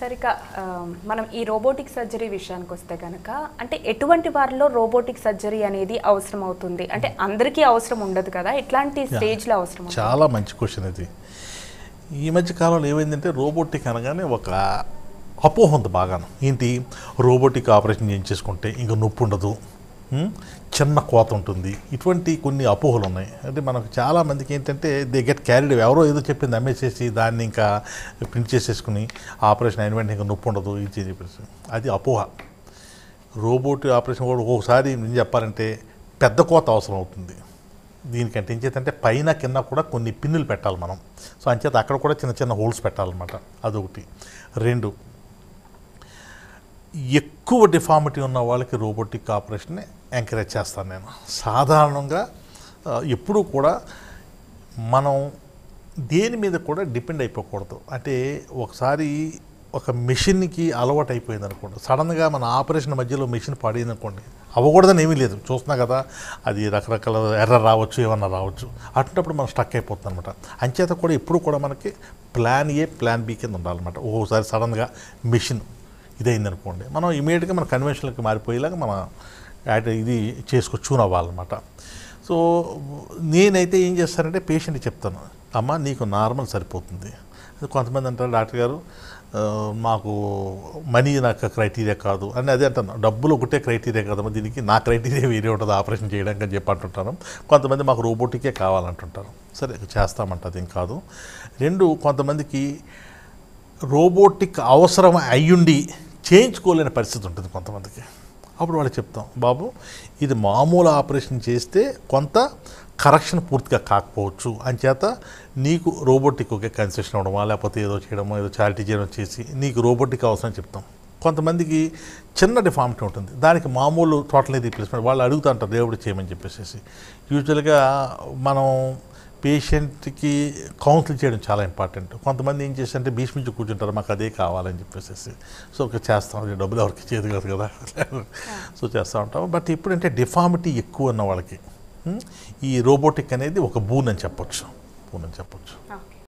సరిగా మనం ఈ రోబోటిక్ సర్జరీ విషయానికి వస్తే కనుక అంటే ఎటువంటి వారిలో రోబోటిక్ సర్జరీ అనేది అవసరం అవుతుంది? అంటే అందరికీ అవసరం ఉండదు కదా, ఎట్లాంటి స్టేజ్లో అవసరం? చాలా మంచి క్వశ్చన్ ఇది. ఈ మధ్య కాలంలో ఏమైందంటే రోబోటిక్ అనగానే ఒక అపోహ ఉంది బాగాను. ఏంటి, రోబోటిక్ ఆపరేషన్ చేయించేసుకుంటే ఇంకా నొప్పి ఉండదు, చిన్న కోత ఉంటుంది, ఇటువంటి కొన్ని అపోహలు ఉన్నాయి. అంటే మనకు చాలామందికి ఏంటంటే దే గెట్ క్యారీడ్, ఎవరో ఏదో చెప్పింది అమ్మేసేసి దాన్ని ఇంకా ప్రింట్ చేసేసుకుని ఆపరేషన్ అయిన వెంటనే ఇంకా నొప్పి ఉండదు ఇది చెప్పేసి, అది అపోహ. రోబోట్ ఆపరేషన్ కూడా ఒక్కొక్కసారి నేను చెప్పాలంటే పెద్ద కోత అవసరం అవుతుంది. దీనికంటే ఏం చేతంటే పైన కింద కూడా కొన్ని పిన్నులు పెట్టాలి మనం. సో అంచేత అక్కడ కూడా చిన్న చిన్న హోల్స్ పెట్టాలన్నమాట, అదొకటి. రెండు, ఎక్కువ డిఫార్మిటీ ఉన్న వాళ్ళకి రోబోటిక్ ఆపరేషన్ని ఎంకరేజ్ చేస్తాను నేను. సాధారణంగా ఎప్పుడూ కూడా మనం దేని మీద కూడా డిపెండ్ అయిపోకూడదు. అంటే ఒకసారి ఒక మెషిన్కి అలవాటు అయిపోయింది అనుకోండి, సడన్గా మన ఆపరేషన్ మధ్యలో మెషిన్ పడింది అనుకోండి, అవ్వకూడదని ఏమీ లేదు, చూస్తున్నా కదా, అది రకరకాల ఎర్ర రావచ్చు, ఏమన్నా రావచ్చు, అటువంటిప్పుడు మనం స్టక్ అయిపోతుంది అనమాట. అంచేత కూడా ఎప్పుడు కూడా మనకి ప్లాన్ ఏ ప్లాన్ బి కింద ఉండాలన్నమాట. ఒక్కోసారి సడన్గా మెషిన్ ఇదైంది అనుకోండి, మనం ఇమీడియట్గా మన కన్వెన్షన్కి మారిపోయేలాగా మన ఇది ట్యూన్ అవ్వాలన్నమాట. సో నేనైతే ఏం చేస్తానంటే పేషెంట్కి చెప్తాను, అమ్మ నీకు నార్మల్ సరిపోతుంది. కొంతమంది అంటారు, డాక్టర్ గారు మాకు మనీ నాకు క్రైటీరియా కాదు అని. అదే అంటాను, డబ్బులు ఒకటే క్రైటీరియా కదమ్మా, దీనికి నా క్రైటీరియా వేరే ఉంటుంది ఆపరేషన్ చేయడానికి అని చెప్పి అంటుంటాను. కొంతమంది మాకు రోబోటికే కావాలంటుంటారు. సరే చేస్తామంట, అదేం కాదు. రెండు, కొంతమందికి రోబోటిక్ అవసరం అయ్యుండి చేయించుకోలేని పరిస్థితి ఉంటుంది కొంతమందికి. అప్పుడు వాళ్ళు చెప్తాం, బాబు ఇది మామూలు ఆపరేషన్ చేస్తే కొంత కరెక్షన్ పూర్తిగా కాకపోవచ్చు, అంచేత నీకు రోబోటిక్ ఒకే కన్సెషన్ అవ్వడమా లేకపోతే ఏదో చేయడమో ఏదో చారిటీ చేయడం చేసి నీకు రోబోటిక్ అవసరం చెప్తాం. కొంతమందికి చిన్న డిఫార్మిటీ ఉంటుంది, దానికి మామూలు టోటల్ రీప్లేస్మెంట్ వాళ్ళు అడుగుతూ అంటారు దేవుడు చేయమని చెప్పేసి. యూజువల్గా మనం పేషెంట్కి కౌన్సిల్ చేయడం చాలా ఇంపార్టెంట్. కొంతమంది ఏం చేస్తారంటే భీష్మించి కూర్చుంటారు, మాకు అదే కావాలని చెప్పేసి. సో చేస్తాం, డబ్బులు ఎవరికి చేయదు కాదు కదా, సో చేస్తూ ఉంటాం. బట్ ఇప్పుడంటే డిఫార్మిటీ ఎక్కువ ఉన్న వాళ్ళకి ఈ రోబోటిక్ అనేది ఒక బూన్ అని చెప్పొచ్చు.